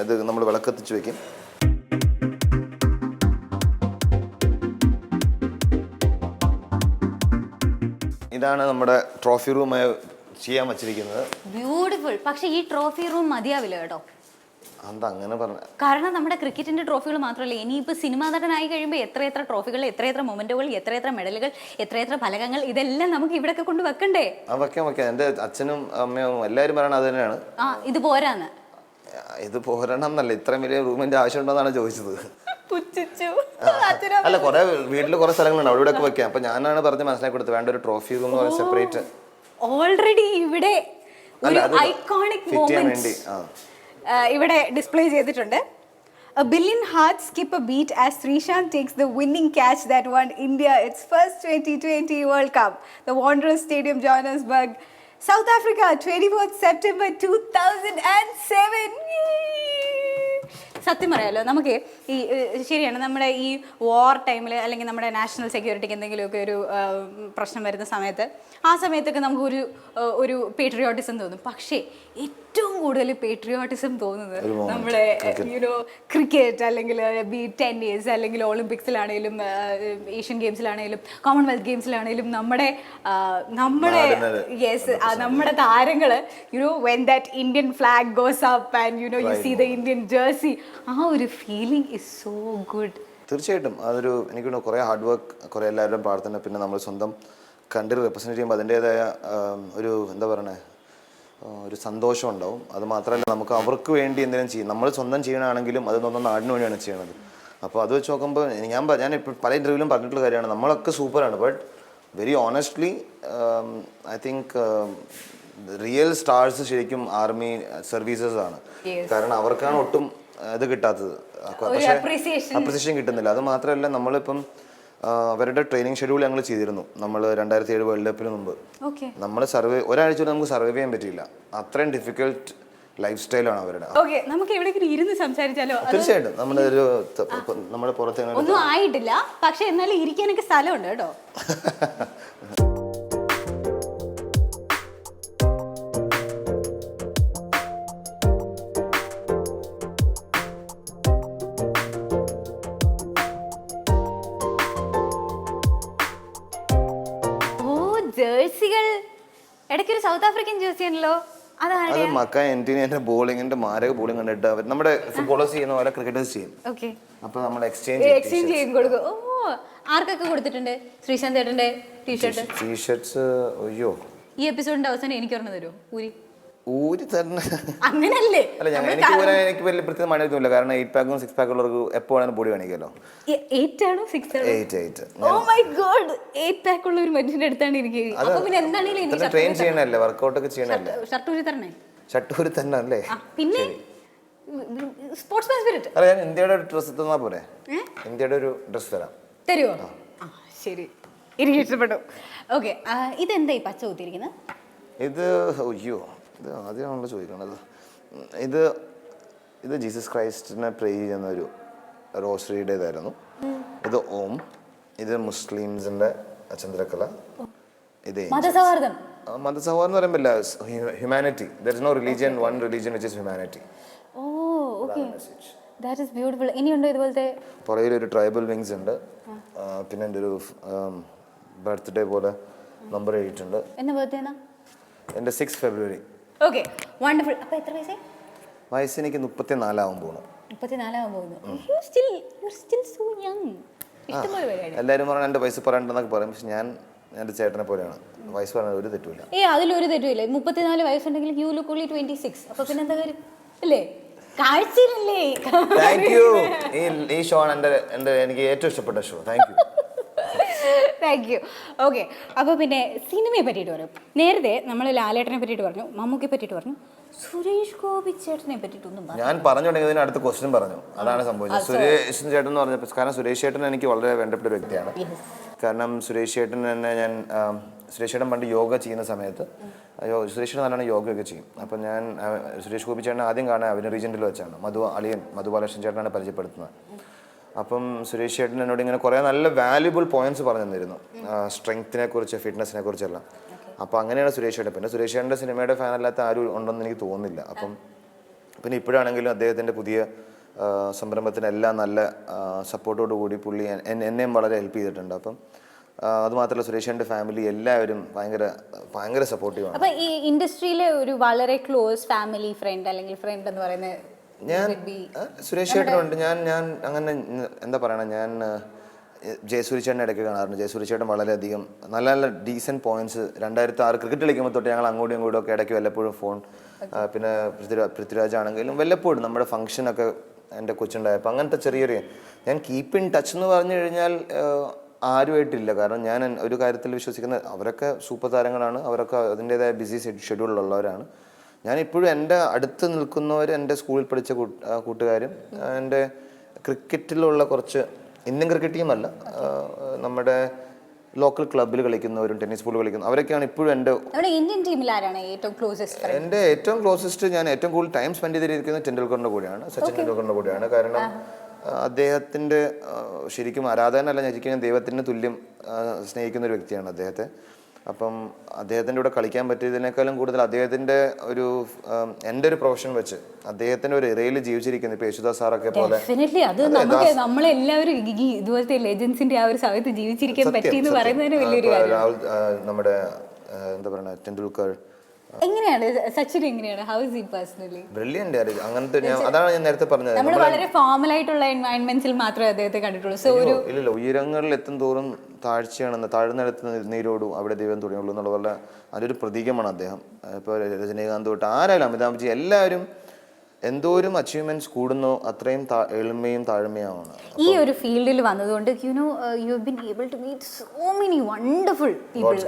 ഇത് നമ്മൾ വിളക്കെത്തിച്ച് വെക്കും. ഇതാണ് നമ്മുടെ ട്രോഫി റൂമായി ചെയ്യാൻ വച്ചിരിക്കുന്നത്. ബ്യൂട്ടിഫുൾ. പക്ഷെ ഈ ട്രോഫി റൂം മതിയാവില്ല കേട്ടോ. എന്താ അങ്ങനെ പറഞ്ഞ? കാരണം നമ്മുടെ ക്രിക്കറ്റിന്റെ ട്രോഫികൾ മാത്രമല്ല, ഇനിയിപ്പോൾ സിനിമാ നടനായി കഴിയുമ്പോൾ എത്രയെത്ര ട്രോഫികൾ, എത്രയെത്ര മൊമെന്റുകൾ, എത്രയെത്ര മെഡലുകൾ, എത്രയെത്ര ഫലകങ്ങൾ, ഇതെല്ലാം നമുക്ക് ഇവിടെയൊക്കെ കൊണ്ട് വെക്കണ്ടേ? വെക്കാം. എൻ്റെ അച്ഛനും അമ്മയും എല്ലാവരും പറയണത് അത് തന്നെയാണ്. ഇത് പോരാന്ന്. ഇത് പോരണം എന്നല്ല, ഇത്രയും വലിയ റൂമിന്റെ ആവശ്യമുണ്ടോന്നാണ് ചോദിച്ചത്. അല്ല, കുറെ വീട്ടിൽ കുറെ സ്ഥലങ്ങളുണ്ട്, അവിടെ ഇവിടെ ഒക്കെ വെക്കാം. അപ്പൊ ഞാനാണ് പറഞ്ഞ് മനസ്സിലാക്കി കൊടുത്തത് വേണ്ട ഒരു ട്രോഫി റൂം സെപ്പറേറ്റ്. ഓൾറെഡി ഇവിടെ ഐക്കോണിക് മൊമെന്റ്സ് ഇവിടെ ഡിസ്പ്ലേ ചെയ്തിട്ടുണ്ട്. A billion hearts skip a beat as Srishant takes the winning catch that won India its first 2020 World Cup. The Wanderers Stadium, Johannesburg, South Africa, 24th September 2007. സത്യം പറയാലോ, നമുക്ക് ഈ ശരിയാണ്, നമ്മുടെ ഈ വാർ ടൈമിൽ അല്ലെങ്കിൽ നമ്മുടെ നാഷണൽ സെക്യൂരിറ്റിക്ക് എന്തെങ്കിലുമൊക്കെ ഒരു പ്രശ്നം വരുന്ന സമയത്ത്, ആ സമയത്തൊക്കെ നമുക്കൊരു ഒരു പേട്രിയോട്ടിസം തോന്നും. പക്ഷേ ഏറ്റവും കൂടുതൽ പേട്രിയോട്ടിസം തോന്നുന്നത് നമ്മുടെ ക്രിക്കറ്റ് അല്ലെങ്കിൽ ടെന്നീസ് അല്ലെങ്കിൽ ഒളിമ്പിക്സിലാണെങ്കിലും ഏഷ്യൻ ഗെയിംസിലാണെങ്കിലും കോമൺവെൽത്ത് ഗെയിംസിലാണെങ്കിലും നമ്മുടെ യെസ് നമ്മുടെ താരങ്ങൾ when that Indian flag goes up and you see the Indian jersey, ആ ഒരു ഫീലിംഗ് ഇസ് സോ ഗുഡ്. തീർച്ചയായിട്ടും അതൊരു എനിക്ക് കുറേ ഹാർഡ് വർക്ക്, കുറേ എല്ലാവരുടെയും പ്രാർത്ഥന, പിന്നെ നമ്മൾ സ്വന്തം കൺട്രി റെപ്രസെൻറ്റ് ചെയ്യുമ്പോൾ അതിൻ്റേതായ ഒരു എന്താ പറയണേ ഒരു സന്തോഷം ഉണ്ടാവും. അത് മാത്രമല്ല നമുക്ക് അവർക്ക് വേണ്ടി എന്തെങ്കിലും ചെയ്യും. നമ്മൾ സ്വന്തം ചെയ്യണമെങ്കിലും അത് സ്വന്തം നാടിന് വേണ്ടിയാണ് ചെയ്യണത്. അപ്പോൾ അത് വെച്ച് നോക്കുമ്പോൾ ഞാൻ ഇപ്പോൾ പല ഇൻ്റർവ്യൂവിലും പറഞ്ഞിട്ടുള്ള കാര്യമാണ്, നമ്മളൊക്കെ സൂപ്പറാണ്. But very honestly I think real stars ശരിക്കും ആർമി സർവീസസ് ആണ്. കാരണം അവർക്കാണ് ഒട്ടും ഇത് കിട്ടാത്തത്, പക്ഷേ അപ്രിസിയേഷൻ കിട്ടുന്നില്ല. അത് മാത്രമല്ല നമ്മളിപ്പം അവരുടെ ട്രെയിനിങ് ഷെഡ്യൂൾ ഞങ്ങൾ ചെയ്തിരുന്നു. നമ്മൾ 2007 വേൾഡ് കപ്പിന് മുമ്പ് നമ്മൾ ഒരാഴ്ച നമുക്ക് സർവൈവ് ചെയ്യാൻ പറ്റിയില്ല. അത്രയും ഡിഫിക്കൽട്ട് ലൈഫ് സ്റ്റൈലാണ് അവരുടെ. നമുക്ക് എവിടെയെങ്കിലും ഇരുന്ന് സംസാരിച്ചാലോ? തീർച്ചയായിട്ടും. നമ്മുടെ പുറത്ത് ഒന്നും ആയിട്ടില്ല, പക്ഷെ എന്നാലും ഇരിക്കാനൊക്കെ സ്ഥലമുണ്ട് കേട്ടോ. ജേഴ്സികൾ ഇടയ്ക്കൊരു സൗത്ത് ആഫ്രിക്കൻ ജേഴ്സി ആണല്ലോ, അത് മക്ക എന്റെ ബോളിങ്ങിന്റെ മാരക ബോളിംഗ് കണ്ടിട്ട് അവർ നമ്മുടെ ഫുട്ബോളേഴ്സ് ചെയ്യുന്ന പോലെ ക്രിക്കറ്റേഴ്സ് ചെയ്യും. അപ്പൊ നമ്മൾ എക്സ്ചേഞ്ച് ചെയ്യും കൊടുക്കും. ഓ, ആർക്കൊക്കെ കൊടുത്തിട്ടുണ്ട്? ശ്രീശാന്ത് ചേട്ടന്റെ ടീഷർട്ട്സ്. അയ്യോ, ഈ എപ്പിസോഡിന്റെ അവസാനം എനിക്ക് ഒരെണ്ണം തരുമോ? ഊരി തന്നെ അങ്ങനല്ലേ? അല്ല, എനിക്ക് വലിയ പ്രത്യേക മഴയൊന്നുമില്ല. കാരണം 8 പാക്കും 6 പാക്കും ഉള്ളവർക്ക് എപ്പോഴാണ് ബോഡി കാണിക്കാമല്ലോ. 8 ആണോ 6 ആണോ? 8. ഓ മൈ ഗോഡ്, 8 പാക്ക് ഉള്ള ഒരു മനുഷ്യന്റെ അടുത്താണ് ഇരിക്കുന്നത്. അപ്പൊ പിന്നെ എന്താണെങ്കിലും ട്രെയിൻ ചെയ്യണല്ലേ, വർക്കൗട്ട് ഒക്കെ ചെയ്യണല്ലേ. ഷർട്ട് ഊരി തരണേ? ഷർട്ട് ഊരി തന്നെ അല്ലേ? പിന്നെ സ്പോർട്സ്മാൻ സ്പിരിറ്റ്. അല്ല, ഞാൻ ഇന്ത്യയുടെ ഒരു ഡ്രസ്സ് തന്നാ പോരെ? ഇന്ത്യയുടെ ഒരു ഡ്രസ്സ് തരാം. തരുമോ? ശരി, എനിക്ക് ഇഷ്ടപ്പെട്ടു. ഓക്കെ, ഇതെന്താ ഈ പച്ച കുത്തിയിരിക്കുന്നത്? ഇത് അയ്യോ, ഇത് ആദ്യമാണല്ലോ ചോദിക്കണത്. ഇത് ജീസസ് ക്രൈസ്റ്റിനെ പ്രേ ചെയ്യുന്ന ഒരു റോസറിയുടേതായിരുന്നു. ഇത് ഓം. ഇത് മുസ്ലിംസിന്റെ ചന്ദ്രക്കല. ഇത് മതസൗഹാർദ്ദം എന്ന് പറയുമ്പോൾ humanity. There is no religion, one religion which is humanity. Oh okay, that is beautiful. ഇനിയുണ്ടോ ഇതുപോലത്തെ? പുറകിൽ ഒരു ട്രൈബൽ വിങ്സ് ഉണ്ട്. പിന്നെ എൻ്റെ ഒരു ബർത്ത്ഡേ പോലെ നമ്പർ എഴുതിയിട്ടുണ്ട്. എന്നെ ബർത്ത്ഡേ എൻ്റെ 6 ഫെബ്രുവരി. Okay, wonderful. അപ്പോൾ എത്ര വയസ്സായി? വയസ്സ് എനിക്ക് 34 ആവാൻ പോകുന്നു. 34 ആവാൻ പോകുന്നു. You're still so young. ഇഷ്ടംപോലെ പേരാണ്. എല്ലാവരും പറഞ്ഞാൽ എൻ്റെ വയസ്സ് പറയണ്ടെന്നൊക്കെ പറയും. പക്ഷെ ഞാൻ എൻ്റെ ചേട്ടനെ പോലെയാണ്, വയസ്സ് പറഞ്ഞാൽ ഒരു തെറ്റുമില്ല. അതിലൊരു തെറ്റുമില്ല. 34 വയസ്സുണ്ടെങ്കിൽ യു ലുക്ക് ഓൺലി 26. അപ്പോൾ പിന്നെ എന്താ കാര്യം അല്ലേ? കാഴ്ചയിലല്ലേ. Thank you. ഈ ഷോ ആണ് എനിക്ക് ഏറ്റവും ഇഷ്ടപ്പെട്ട show. Thank you. Thank you. Okay, അപ്പോൾ പിന്നെ സിനിമയെ പറ്റിയിട്ട് പറയും. നേരത്തെ നമ്മൾ ലാലേട്ടനെ പറ്റിയിട്ട് പറഞ്ഞു, മമ്മൂക്കിയെ പറ്റിയിട്ട് പറഞ്ഞു, സുരേഷ് ഗോപി ചേട്ടനെ പറ്റിയിട്ടൊന്നും പറഞ്ഞു. ഞാൻ പറഞ്ഞു തുടങ്ങിയതിന് അടുത്ത ക്വസ്റ്റ്യൻ പറഞ്ഞു. അതാണ് സംഭവിച്ചത്. സുരേഷ് ചേട്ടൻ എന്ന് പറഞ്ഞപ്പോൾ, കാരണം സുരേഷ് ചേട്ടൻ എനിക്ക് വളരെ വേണ്ടപ്പെട്ട ഒരു വ്യക്തിയാണ്. കാരണം സുരേഷ് ചേട്ടൻ തന്നെ ഞാൻ സുരേഷേട്ടൻ പണ്ട് യോഗ ചെയ്യുന്ന സമയത്ത് സുരേഷേട്ടൻ നല്ലോണം യോഗയൊക്കെ ചെയ്യും. അപ്പം ഞാൻ സുരേഷ് ഗോപി ചേട്ടനെ ആദ്യം കാണാൻ അവന് റീജൻറ്റിൽ വെച്ചാണ്. മധു ബാലകൃഷ്ണൻ ചേട്ടനാണ് പരിചയപ്പെടുത്തുന്നത്. അപ്പം സുരേഷ് ചേട്ടൻ എന്നോട് ഇങ്ങനെ കുറേ നല്ല വാല്യുബിൾ പോയിന്റ്സ് പറഞ്ഞു തന്നിരുന്നു, സ്ട്രെങ്ത്തിനെ കുറിച്ച്, ഫിറ്റ്നസിനെ കുറിച്ചെല്ലാം. അപ്പോൾ അങ്ങനെയാണ് സുരേഷ് ചേട്ടൻ. പിന്നെ സുരേഷ് ചേട്ടൻ്റെ സിനിമയുടെ ഫാനല്ലാത്ത ആരും ഉണ്ടെന്ന് എനിക്ക് തോന്നുന്നില്ല. അപ്പം പിന്നെ ഇപ്പോഴാണെങ്കിലും അദ്ദേഹത്തിൻ്റെ പുതിയ സംരംഭത്തിനെല്ലാം നല്ല സപ്പോർട്ടോടു കൂടി പുള്ളി എന്നെയും വളരെ ഹെൽപ്പ് ചെയ്തിട്ടുണ്ട്. അപ്പം അതുമാത്രമല്ല സുരേഷിൻ്റെ ഫാമിലി എല്ലാവരും ഭയങ്കര സപ്പോർട്ടീവാണ്. അപ്പോൾ ഈ ഇൻഡസ്ട്രിയിലെ ഒരു വളരെ ക്ലോസ് ഫാമിലി ഫ്രണ്ട് അല്ലെങ്കിൽ ഫ്രണ്ട് എന്ന് പറയുന്നത് ഞാൻ സുരേഷ് ചേട്ടനുണ്ട്. ഞാൻ അങ്ങനെ എന്താ പറയണ, ഞാൻ ജയസൂരി ചേട്ടനെ ഇടയ്ക്ക് കാണാറുണ്ട്. ജയസൂരി ചേട്ടൻ വളരെയധികം നല്ല നല്ല ഡീസൻറ്റ് പോയിന്റ്സ് 2006 ക്രിക്കറ്റ് കളിക്കുമ്പോൾ തൊട്ട് ഞങ്ങൾ അങ്ങോട്ടും ഇങ്ങോട്ടും ഒക്കെ ഇടയ്ക്ക് വല്ലപ്പോഴും ഫോൺ, പിന്നെ പൃഥ്വിരാജ് ആണെങ്കിലും വല്ലപ്പോഴും നമ്മുടെ ഫംഗ്ഷനൊക്കെ എൻ്റെ കൊച്ചുണ്ടായപ്പോൾ അങ്ങനത്തെ ചെറിയൊരു ഞാൻ കീപ്പ് ഇൻ ടച്ച് എന്ന് പറഞ്ഞു കഴിഞ്ഞാൽ ആരുമായിട്ടില്ല. കാരണം ഞാൻ ഒരു കാര്യത്തിൽ വിശ്വസിക്കുന്നത് അവരൊക്കെ സൂപ്പർ താരങ്ങളാണ്, അവരൊക്കെ അതിൻ്റേതായ ബിസി ഷെഡ്യൂളിലുള്ളവരാണ്. ഞാനിപ്പോഴും എൻ്റെ അടുത്ത് നിൽക്കുന്നവർ എൻ്റെ സ്കൂളിൽ പഠിച്ച കൂട്ടുകാരും എൻ്റെ ക്രിക്കറ്റിലുള്ള കുറച്ച് ഇന്ത്യൻ ക്രിക്കറ്റ് ടീമല്ല, നമ്മുടെ ലോക്കൽ ക്ലബ്ബിൽ കളിക്കുന്നവരും ടെന്നീസ് ബോൾ കളിക്കുന്ന അവരൊക്കെയാണ് ഇപ്പോഴും എൻ്റെ ഇന്ത്യൻ ടീമിൽ ആരാണ് ഏറ്റവും ക്ലോസസ്റ്റ്? എൻ്റെ ഏറ്റവും ക്ലോസസ്റ്റ്, ഞാൻ ഏറ്റവും കൂടുതൽ ടൈം സ്പെൻഡ് ചെയ്തിരിക്കുന്നത് ടെണ്ടുൽക്കറിൻ്റെ കൂടെയാണ്, സച്ചിൻ ടെണ്ടുൽക്കറിൻ്റെ കൂടെയാണ്. കാരണം അദ്ദേഹത്തിൻ്റെ ശരിക്കും ആരാധകനല്ല, ഞാൻ ദൈവത്തിന് തുല്യം സ്നേഹിക്കുന്ന ഒരു വ്യക്തിയാണ് അദ്ദേഹത്തെ. അപ്പം അദ്ദേഹത്തിൻ്റെ കൂടെ കളിക്കാൻ പറ്റിയതിനേക്കാളും കൂടുതൽ അദ്ദേഹത്തിൻ്റെ എൻ്റെ ഒരു പ്രൊഫഷൻ വെച്ച് അദ്ദേഹത്തിൻ്റെ ഒരു ഇറയിൽ ജീവിച്ചിരിക്കുന്നത് ഇപ്പോൾ യേശുദാസ് സാറൊക്കെ പോലെ അത് നമ്മളെല്ലാവരും ഇതുപോലത്തെ ലെജൻസിന്റെ ആ ഒരു സമയത്ത് ജീവിച്ചിരിക്കാൻ പറ്റിയെന്ന് പറയുന്നതിന് വലിയൊരു നമ്മുടെ എന്താ പറയുക ടെണ്ടുൽക്കർ. എങ്ങനെയാണ് സച്ചിൻ, എങ്ങനെയാണ് how is he personally? Brilliant. അങ്ങനത്തെ അതാണ് ഞാൻ നേരത്തെ പറഞ്ഞത്, നമ്മൾ വളരെ ഫോർമൽ ആയിട്ടുള്ള എൻവയൺമെന്റ്സിൽ മാത്രമേ അദ്ദേഹത്തെ കണ്ടിട്ടുള്ളൂ. സോ ഒരു ഇല്ലല്ലോ, ഉയരങ്ങളിൽ എത്തും തോറും താഴ്ചയാണെന്ന്, താഴ്ന്നിടത്ത് നീരോടും അവിടെ ദൈവം തുടങ്ങിയുള്ളൂ എന്നുള്ള പോലെ അതൊരു പ്രതീകമാണ് അദ്ദേഹം. ഇപ്പോൾ രജനീകാന്ത് തൊട്ട് ആരായാലും അമിതാഭ് ബച്ചൻ എല്ലാവരും എന്തോരം അച്ചീവ്മെന്റ്സ് കൂടുന്നോ അത്രയും എളിമയും താഴ്മയാണ്. ഈ ഒരു ഫീൽഡിൽ വന്നതുകൊണ്ട് you have been able to meet so many wonderful people.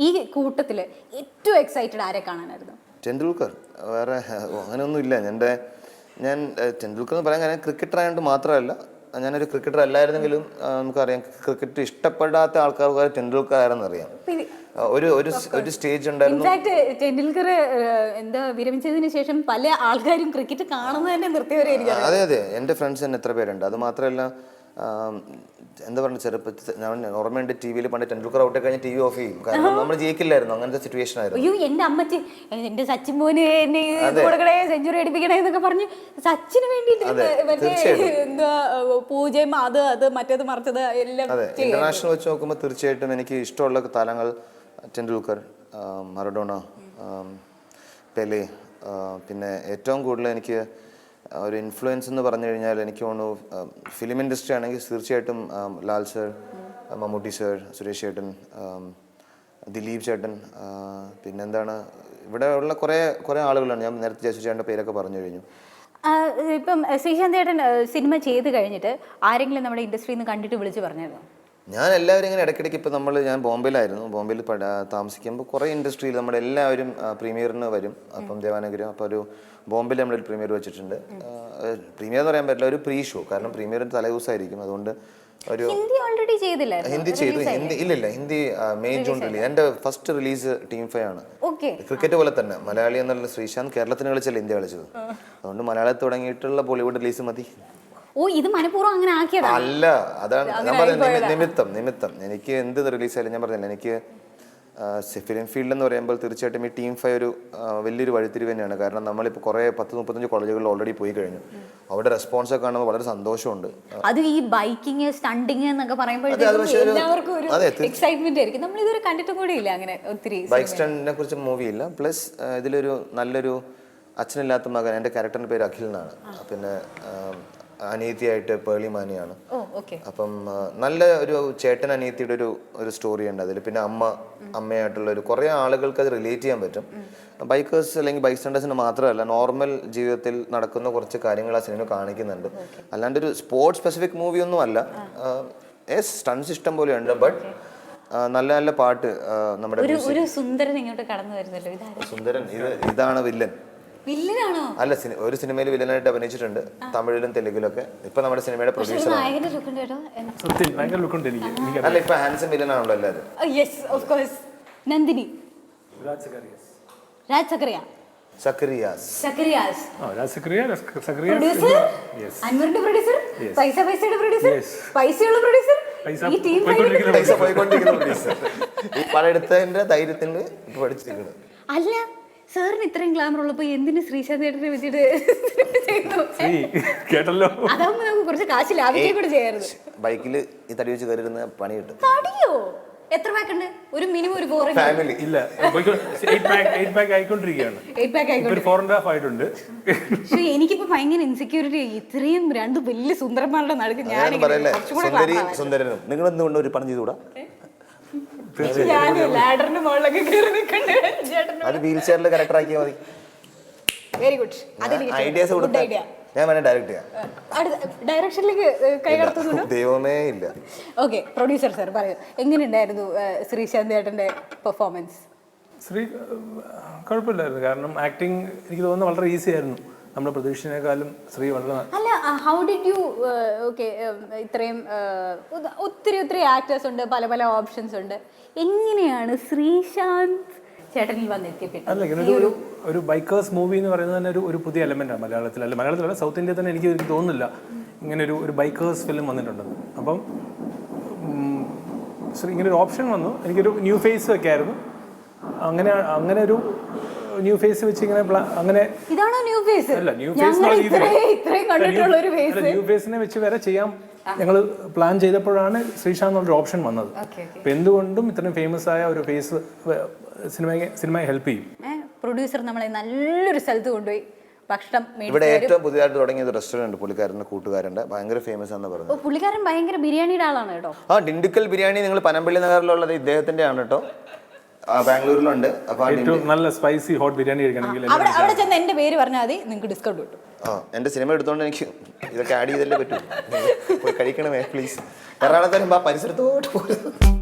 ഈ കൂട്ടത്തിൽ ഏറ്റവും എക്സൈറ്റഡ് ആരെ കാണാനായിരുന്നു? ടെണ്ടുൽക്കർ. വേറെ അങ്ങനെയൊന്നും ഇല്ല. ഞാൻ ടെണ്ടുൽക്കർ എന്ന് പറയാൻ കാരണം ക്രിക്കറ്റർ ആയതുകൊണ്ട് മാത്രമല്ല, ഞാനൊരു ക്രിക്കറ്റർ അല്ലായിരുന്നെങ്കിലും നമുക്കറിയാം ക്രിക്കറ്റ് ഇഷ്ടപ്പെടാത്ത ആൾക്കാർക്ക് ടെണ്ടുൽക്കർ ആരെന്ന് അറിയാം. ഒരു സ്റ്റേജ് ഉണ്ടായിരുന്നു. ഇൻഫാക്ട് ടെണ്ടുൽക്കർ എന്താ വിരമിച്ചതിന് ശേഷം പല ആൾക്കാരും ക്രിക്കറ്റ് കാണുന്നത് തന്നെ നിർത്തിയവരായിരിക്കും. അതെ, എൻ്റെ ഫ്രണ്ട്സ് തന്നെ എത്ര പേരുണ്ട്. അത് മാത്രമല്ല എന്താ പറയുക, ചെറുപ്പത്തിൽ ഞാൻ ഓർമ്മയുണ്ട് ടി വിയിൽ പണ്ട് ടെണ്ടുൽക്കർ ഔട്ട് കഴിഞ്ഞ് TV ഓഫ് ചെയ്യും. കാരണം നമ്മൾ ജയിക്കില്ലായിരുന്നു, അങ്ങനത്തെ സിറ്റുവേഷൻ ആയിരുന്നു. അയ്യോ, എൻ്റെ അമ്മച്ചി എൻ്റെ സച്ചിൻ മോന് എന്നെ കൊടുക്കണേ, സെഞ്ചുറി അടിപ്പിക്കണേ എന്നൊക്കെ പറഞ്ഞ് സച്ചിന് വേണ്ടിയിട്ട് എന്താ പൂജയും അത് മറ്റേത് മറിച്ചത് എല്ലാം. അതെ, ഇന്റർനാഷണൽ വെച്ച് നോക്കുമ്പോൾ തീർച്ചയായിട്ടും എനിക്ക് ഇഷ്ടമുള്ള താരങ്ങൾ ടെണ്ടുൽക്കർ, മറഡോണ, പെലെ. പിന്നെ ഏറ്റവും കൂടുതൽ എനിക്ക് ഒരു ഇൻഫ്ലുവൻസ് എന്ന് പറഞ്ഞു കഴിഞ്ഞാൽ എനിക്ക് തോന്നുന്നു ഫിലിം ഇൻഡസ്ട്രി ആണെങ്കിൽ തീർച്ചയായിട്ടും ലാൽ സർ, മമ്മൂട്ടി സർ, സുരേഷ് ചേട്ടൻ, ദിലീപ് ചേട്ടൻ, പിന്നെന്താണ് ഇവിടെ ഉള്ള കുറേ ആളുകളാണ്. ഞാൻ നേരത്തെ ജയസൂരി ചേട്ടൻ്റെ പേരൊക്കെ പറഞ്ഞു കഴിഞ്ഞു. ഇപ്പം ശ്രീശാന്ത് ചേട്ടൻ സിനിമ ചെയ്ത് കഴിഞ്ഞിട്ട് ആരെങ്കിലും നമ്മുടെ ഇൻഡസ്ട്രിയിൽ നിന്ന് കണ്ടിട്ട് വിളിച്ച് പറഞ്ഞായിരുന്നു? ഞാൻ എല്ലാവരും ഇങ്ങനെ ഇടയ്ക്കിടയ്ക്ക് ഇപ്പോൾ ഞാൻ ബോംബെയിലായിരുന്നു. ബോംബെയിൽ താമസിക്കുമ്പോൾ കുറേ ഇൻഡസ്ട്രിയിൽ നമ്മുടെ എല്ലാവരും പ്രീമിയറിന് വരും. അപ്പം ദേവാനഗരം അപ്പോൾ ഒരു ബോംബെയിൽ നമ്മളൊരു പ്രീമിയർ വെച്ചിട്ടുണ്ട്. പ്രീമിയർ എന്ന് പറയാൻ പറ്റില്ല, ഒരു പ്രീ ഷോ. കാരണം പ്രീമിയറിന് തലേദിവസമായിരിക്കും. അതുകൊണ്ട് ഒരു ഹിന്ദി ചെയ്തില്ല. ഹിന്ദി ചെയ്തു. Hindi May June release. എൻ്റെ ഫസ്റ്റ് റിലീസ് ടീം 5 ആണ്. ക്രിക്കറ്റ് പോലെ തന്നെ മലയാളി എന്നുള്ള ശ്രീശാന്ത് കേരളത്തിന് കളിച്ചല്ല ഇന്ത്യ കളിച്ചത്. അതുകൊണ്ട് മലയാളത്തിൽ തുടങ്ങിയിട്ടുള്ള ബോളിവുഡ് റിലീസ് മതി. ഓ, ഇത് മനഃപൂർവ്വം അങ്ങനെ ആക്കിയതാണ്? അല്ല, അതാണ് ഞാൻ പറഞ്ഞത്, നിമിത്തം. എനിക്ക് എന്ത് റിലീസായാലും ഞാൻ പറഞ്ഞില്ല, എനിക്ക് ഫിലിം ഫീൽഡ് എന്ന് പറയുമ്പോൾ തീർച്ചയായിട്ടും ഈ ടീം 5 ഒരു വലിയൊരു വഴിത്തിരിവ് തന്നെയാണ്. കാരണം നമ്മളിപ്പോൾ കുറേ 10-35 കോളേജുകളിൽ ഓൾറെഡി പോയി കഴിഞ്ഞു. അവിടെ റെസ്പോൺസ് ഒക്കെ കാണുമ്പോൾ വളരെ സന്തോഷമുണ്ട്. അത് ഈ ബൈക്കിങ്, സ്റ്റണ്ടിങ് എന്നൊക്കെ പറയുമ്പോഴത്തേക്കും എല്ലാവർക്കും ഒരു എക്സൈറ്റ്മെന്റ് ആയിരിക്കും. നമ്മൾ ഇതുവരെ കണ്ടിട്ടും കൂടി ഇല്ല അങ്ങനെ ഒത്തിരി. ബൈക്ക് സ്റ്റണ്ടിനെ കുറിച്ച് മൂവിയില്ല. പ്ലസ് ഇതിലൊരു നല്ലൊരു അച്ഛനില്ലാത്ത മകൻ, എൻ്റെ ക്യാരക്ടറിൻ്റെ പേര് അഖിൽ എന്നാണ്. പിന്നെ അനിയത്തിയായിട്ട് പേളി മാനിയാണ്. അപ്പം നല്ല ഒരു ചേട്ടൻ അനിയത്തിയുടെ ഒരു സ്റ്റോറി ഉണ്ട് അതിൽ. പിന്നെ അമ്മയായിട്ടുള്ള കുറേ ആളുകൾക്ക് അത് റിലേറ്റ് ചെയ്യാൻ പറ്റും. ബൈക്കേഴ്സ് അല്ലെങ്കിൽ ബൈക്ക് സ്റ്റണ്ടേഴ്സിന് മാത്രമല്ല, നോർമൽ ജീവിതത്തിൽ നടക്കുന്ന കുറച്ച് കാര്യങ്ങൾ ആ സിനിമ കാണിക്കുന്നുണ്ട്. അല്ലാണ്ട് ഒരു സ്പോർട്സ് സ്പെസിഫിക് മൂവി ഒന്നും അല്ല. സ്റ്റൺസ് ഇഷ്ടം പോലെയുണ്ട്. ബട്ട് നല്ല നല്ല പാട്ട് നമ്മുടെ ഒരു സുന്ദരൻ ഇങ്ങോട്ട് കടന്നു വരുന്നല്ലോ. സുന്ദരൻ ഇതാണ് വില്ലൻ. വില്ലനാണോ? അല്ല, ഒരു സിനിമയിൽ വില്ലനായിട്ട് അഭിനയിച്ചിട്ടുണ്ട്, തമിഴിലും തെലുങ്കിലൊക്കെ. ഇപ്പൊ നമ്മുടെ സിനിമയുടെ പ്രൊഡ്യൂസർ. നായകന്റെ ലുക്ക് ഉണ്ട് കേട്ടോ. സത്യം ഭയങ്കര ലുക്കുണ്ട് എനിക്ക്. അല്ല, ഇപ്പൊ ഹാൻസം വില്ലനാണല്ലോ എല്ലാവരും. Yes of course. Nandini, Raj Zacharias. Raj Zacharia, Zacharias. Zacharias Raj Zacharias. Producer, അൻവറിന്റെ പ്രൊഡ്യൂസർ, പൈസയുടെ പ്രൊഡ്യൂസർ, പൈസയുള്ള പ്രൊഡ്യൂസർ, ഈ ടീം പൈസ പോയിക്കൊണ്ടിരിക്കുന്ന പ്രൊഡ്യൂസർ. ഈ പടമെടുത്തതിന്റെ ധൈര്യത്തിന് ഇപ്പൊ പഠിച്ചിരിക്കുന്നത്. അല്ല, സാറിന് ഇത്രയും ഗ്ലാമർ ഉള്ളപ്പോ എന്തിന് ശ്രീശാന്ത് ചേട്ടനെ വെച്ചിട്ട് കേട്ടല്ലോ. അതാവുമ്പോ നമുക്ക് കുറച്ച് കാശ് ലാഭിക്കാൻ കൂടെ ചെയ്യാറുണ്ട്. ബൈക്കിൽ ഈ തടി വെച്ച് കയറിയിരുന്ന പണി കിട്ടും. തടിയോ? എത്ര പാക്ക് ഉണ്ട്? ഒരു മിനിമം ഒരു ഫാമിലി ഇല്ല, 8 പാക്ക് ആയിക്കൊണ്ടിരിക്കുകയാണ്. 8 പാക്ക് ആയിക്കോട്ടെ. 4.5 ആയിട്ടുണ്ട്. പക്ഷേ എനിക്കിപ്പോ ഭയങ്കര ഇൻസെക്യൂരിറ്റി. ഇത്രയും രണ്ട് വലിയ സുന്ദരന്മാരുടെ നടുക്ക് ഞാൻ പറയല്ലേ, സുന്ദരി സുന്ദരനും നിങ്ങൾ എന്തുകൊണ്ട് ഒരു പണം ചെയ്തുകൂടാ? ലാഡറിന്റെ മുകളിലൊക്കെ കയറി നിൽക്കണ്ടേ ചേട്ടൻ? അത് വീൽ ചെയറിൽ കറക്റ്റ് ആക്കിയാൽ മതി. Very good. ഐഡിയാസ് കൊടുത്താൽ ഞാൻ വേണേ ഡയറക്റ്റ് ചെയ്യാം. ഡയറക്ഷനിലേക്ക് കൈ കടത്തുന്നുണ്ടോ? ദൈവമേ ഇല്ല. ഓക്കെ, പ്രൊഡ്യൂസർ സാർ പറയൂ, എങ്ങനെയുണ്ടായിരുന്നു ശ്രീശാന്ത് ചേട്ടന്റെ പെർഫോമൻസ്? കുഴപ്പമില്ലായിരുന്നു. കാരണം ആക്ടിങ് എനിക്ക് തോന്നുന്നു വളരെ ഈസി ആയിരുന്നു. നമ്മുടെ പ്രതീക്ഷനേക്കാളും ശ്രീ വളരെ. അല്ല, ഹൗ ഡിഡ് യു ഓക്കെ, ഇത്രയും ഒത്തിരി ആക്ടേഴ്സ് ഉണ്ട്, പല പല ഓപ്ഷൻസ് ഉണ്ട്. എങ്ങനെയാണ് ശ്രീശാന്ത് ചേട്ടനിൽ വന്നെത്തിയത്? അല്ല, ഇങ്ങനെ ഒരു ബൈക്കേഴ്സ് മൂവി എന്ന് പറയുന്നത് തന്നെ ഒരു പുതിയ എലമെന്റാണ് മലയാളത്തിൽ. അല്ല, മലയാളത്തിലല്ല, സൗത്ത് ഇന്ത്യയിൽ തന്നെ എനിക്ക് തോന്നുന്നില്ല ഇങ്ങനെ ഒരു ബൈക്കേഴ്സ് ഫിലിം വന്നിട്ടുണ്ടെന്ന്. അപ്പം ഇങ്ങനെ ഒരു ഓപ്ഷൻ വന്നു. എനിക്കൊരു ന്യൂ ഫേസ് ഒക്കെ ആയിരുന്നു. അങ്ങനെ ഒരു ന്യൂ ഫേസ് വെച്ച് ഇങ്ങനെ അങ്ങനെ. ഇതാണോ ന്യൂ ഫേസ്? അല്ല, ന്യൂ ഫേസിനെ വെച്ച് വരെ ചെയ്യാം ഞങ്ങൾ പ്ലാൻ ചെയ്തപ്പോഴാണ് ശ്രീശാന്ത് എന്നൊരു ഓപ്ഷൻ വന്നത്. അപ്പൊ എന്തുകൊണ്ടും ഇത്രയും ഫേമസ് ആയ ഒരു ഫേസ് സിനിമയെ ഹെൽപ്പ് ചെയ്യും. പ്രൊഡ്യൂസർ നമ്മളെ നല്ലൊരു സ്ഥലത്ത് കൊണ്ടുപോയി ഭക്ഷണം. ഇവിടെ ഏറ്റവും പുതിയതായിട്ട് തുടങ്ങിയത് റെസ്റ്റോറന്റ് പുള്ളിക്കാരന്റെ കൂട്ടുകാരന്റെ ഭയങ്കര ഫേമസ് ആണെന്ന് പറഞ്ഞു. പുള്ളിക്കാരൻ ഭയങ്കര ബിരിയാണിയുടെ ആളാണ് കേട്ടോ. ഡിണ്ടുക്കൽ ബിരിയാണി നിങ്ങൾ പനമ്പള്ളി നഗറിലുള്ളത് ഇദ്ദേഹത്തിന്റെ ആണ് കേട്ടോ. ബാംഗ്ലൂരിലുണ്ട്. ഏറ്റവും നല്ല സ്പൈസി ഹോട്ട് ബിരിയാണി കഴിക്കണമെങ്കിൽ അവിടെ ചെന്ന് എന്റെ പേര് പറഞ്ഞാൽ മതി, നിങ്ങൾക്ക് ഡിസ്കൗണ്ട് കിട്ടും. എന്റെ സിനിമ എടുത്തോണ്ട് എനിക്ക് ഇതൊക്കെ ആഡ് ചെയ്തല്ലേ പറ്റൂ. പോയി കഴിക്കണമേ പ്ലീസ്. എറണാകുളത്ത് വരുമ്പോ പരിസരത്തോട്ട് പോലും